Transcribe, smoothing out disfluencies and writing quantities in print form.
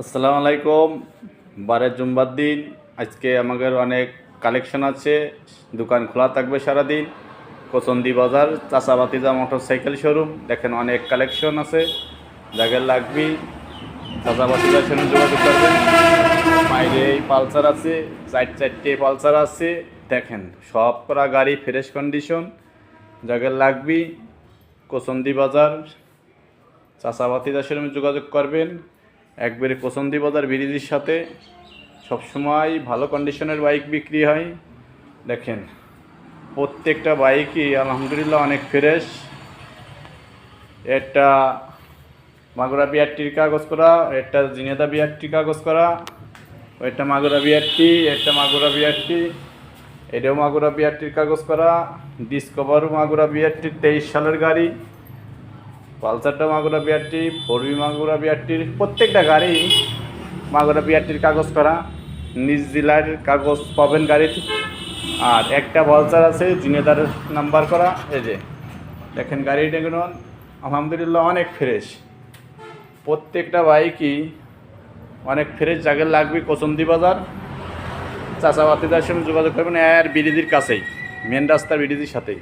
আসসালামু আলাইকুম। বারের জুম্বার দিন আজকে আমাদের অনেক কালেকশন আছে। দোকান খোলা থাকবে সারাদিন। কোচন্দি বাজার চাচা বাতিজা মোটরসাইকেল শোরুম। দেখেন অনেক কালেকশন আছে, যাদের লাগবি চাচা বাতিজার শোরুম যোগাযোগ করবেন। বাইরে এই পালসার আছে, চারটে পালসার আছে। দেখেন সব করা গাড়ি ফ্রেশ কন্ডিশন, যাদের লাগবি কোচন্দি বাজার চাচা বাতিজার শোরুমে যোগাযোগ করবেন। একবারে কোচন্দি বাজার ব্রিজের সাথে সবসময় ভালো কন্ডিশনের বাইক বিক্রি হয়। দেখেন প্রত্যেকটা বাইকই আলহামদুলিল্লাহ অনেক ফ্রেশ। একটা মাগুরা বিআরটির কাগজ করা, একটা জিনেদা বিআরটির কাগজ করা, একটা মাগুরা বিআরটি, একটা মাগুরা বিআরটি, এটাও মাগুরা বিআরটির কাগজ করা। ডিসকভারও মাগুরা বিআরটির 23 সালের গাড়ি। পালসারটা মাগুরা বিআরটি, ফোরবি মাগুরা বিআরটির, প্রত্যেকটা গাড়ি মাগুরা বিআরটির কাগজ করা। নিজ জেলার কাগজ পাবেন গাড়িতে। আর একটা পালসার আছে জিনেদার নাম্বার করা। এই যে দেখেন গাড়িটা কিন্তু আলহামদুলিল্লাহ অনেক ফ্রেশ। প্রত্যেকটা বাইকই অনেক ফ্রেশ। জায়গায় লাগবে কোচন্দি বাজার চাচা বাতিদার সঙ্গে যোগাযোগ করবেন, আর ব্রিজের কাছেই, মেন রাস্তার ব্রিজের সাথেই।